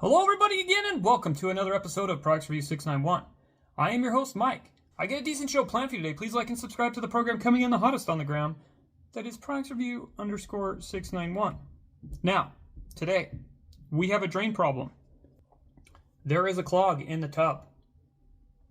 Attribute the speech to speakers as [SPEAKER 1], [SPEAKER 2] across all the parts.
[SPEAKER 1] Hello everybody again, and welcome to another episode of Products Review 691. I am your host, Mike. I get a decent show planned for you today. Please like and subscribe to the program coming in the hottest on the ground. That is Products Review _691. Now, today, we have a drain problem. There is a clog in the tub.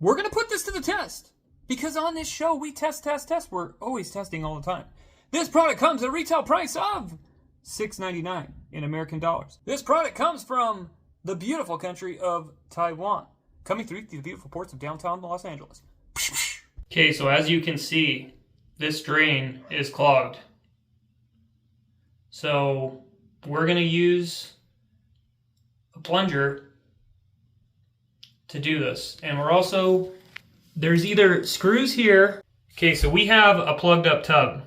[SPEAKER 1] We're going to put this to the test, because on this show, we test. We're always testing all the time. This product comes at a retail price of $6.99 in American dollars. This product comes from the beautiful country of Taiwan, coming through the beautiful ports of downtown Los Angeles. Okay, so as you can see, this drain is clogged. So we're going to use a plunger to do this. And we're also, there's either screws here. Okay, so we have a plugged up tub.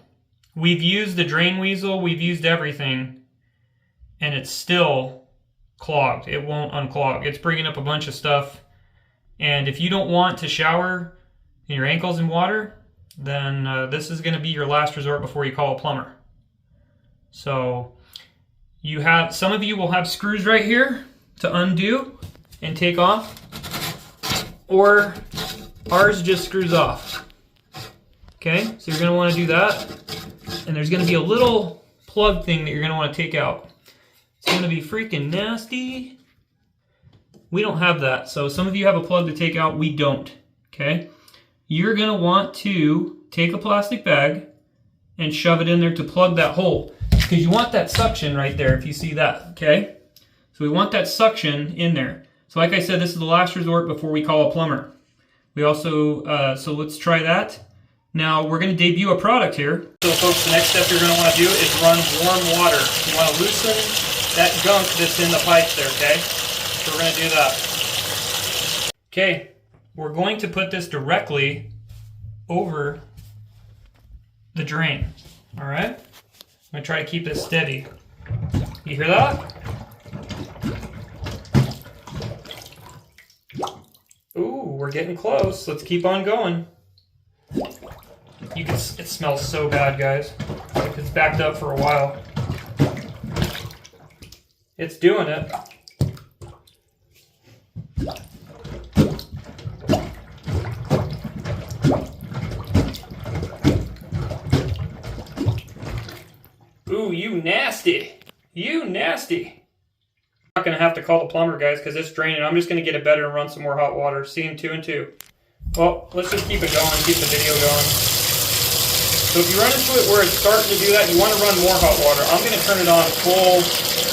[SPEAKER 1] We've used the drain weasel, we've used everything, and it's still clogged. It won't unclog. It's bringing up a bunch of stuff. And if you don't want to shower your ankles in water, then this is going to be your last resort before you call a plumber. So you have, some of you will have screws right here to undo and take off, or ours just screws off. Okay, so you're going to want to do that. And there's going to be a little plug thing that you're going to want to take out. It's going to be freaking nasty. We don't have that. So some of you have a plug to take out. We don't. Okay. You're going to want to take a plastic bag and shove it in there to plug that hole, because you want that suction right there if you see that. Okay. So we want that suction in there. So like I said, this is the last resort before we call a plumber. We also, so let's try that. Now we're going to debut a product here. So folks, the next step you're going to want to do is run warm water. You want to loosen that gunk that's in the pipes there, okay? So we're going to do that. Okay, we're going to put this directly over the drain, all right? I'm going to try to keep it steady. You hear that? Ooh, we're getting close. Let's keep on going. You can, it smells so bad, guys. It's backed up for a while. It's doing it. Ooh, you nasty. You nasty. I'm not going to have to call the plumber, guys, because it's draining. I'm just going to get it better and run some more hot water. See in 2 and 2. Well, let's just keep it going, keep the video going. So if you run into it where it's starting to do that, you want to run more hot water. I'm going to turn it on full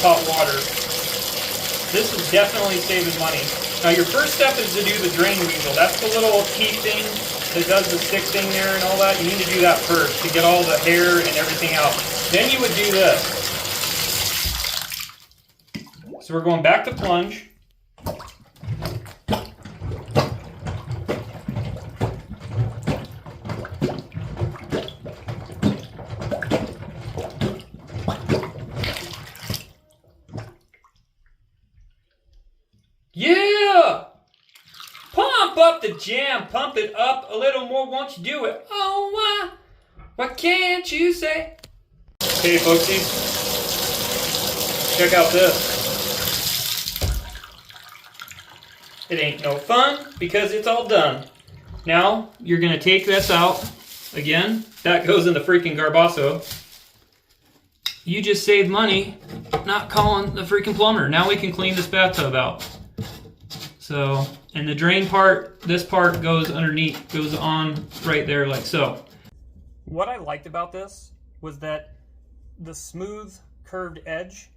[SPEAKER 1] hot water. This is definitely saving money. Now your first step is to do the drain weasel. That's the little key thing that does the stick thing there and all that. You need to do that first to get all the hair and everything out. Then you would do this. So we're going back to plunge. Yeah! Pump up the jam. Pump it up a little more. Won't you do it? Oh, why can't you say? Okay, folksies. Check out this. It ain't no fun because it's all done. Now, you're going to take this out. Again, that goes in the freaking garbasso. You just saved money not calling the freaking plumber. Now we can clean this bathtub out. So, and the drain part, this part goes underneath, goes on right there like so. What I liked about this was that the smooth curved edge,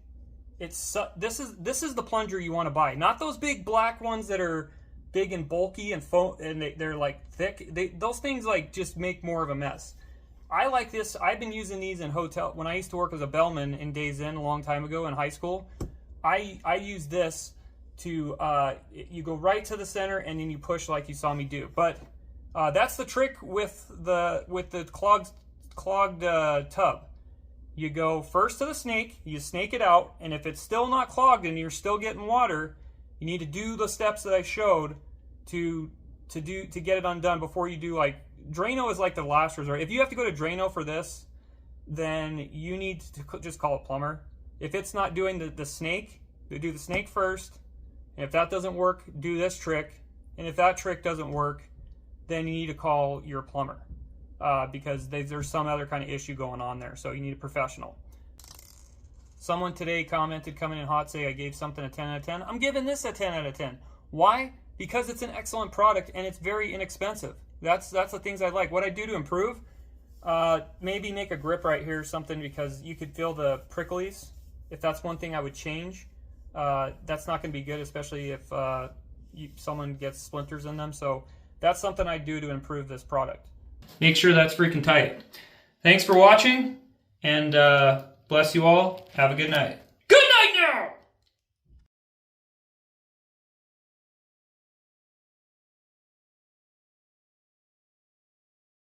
[SPEAKER 1] this is the plunger you want to buy. Not those big black ones that are big and bulky and they're like thick. Those things like just make more of a mess. I like this. I've been using these in hotel. When I used to work as a bellman in Days Inn a long time ago in high school, I use this to, you go right to the center and then you push like you saw me do. But that's the trick with the clogged tub. You go first to the snake, you snake it out, and if it's still not clogged and you're still getting water, you need to do the steps that I showed to get it undone before you do, like, Drano is like the last resort. If you have to go to Drano for this, then you need to just call a plumber. If it's not doing the snake, do the snake first, And if that doesn't work, do this trick. And if that trick doesn't work, then you need to call your plumber because there's some other kind of issue going on there. So you need a professional. Someone today commented, coming in hot, say I gave something a 10 out of 10. I'm giving this a 10 out of 10. Why? Because it's an excellent product and it's very inexpensive. That's the things I like. What I do to improve, maybe make a grip right here or something, because you could feel the pricklies. If that's one thing I would change, that's not going to be good, especially if someone gets splinters in them. So that's something I do to improve this product. Make sure that's freaking tight. Thanks for watching, and bless you all. Have a good night.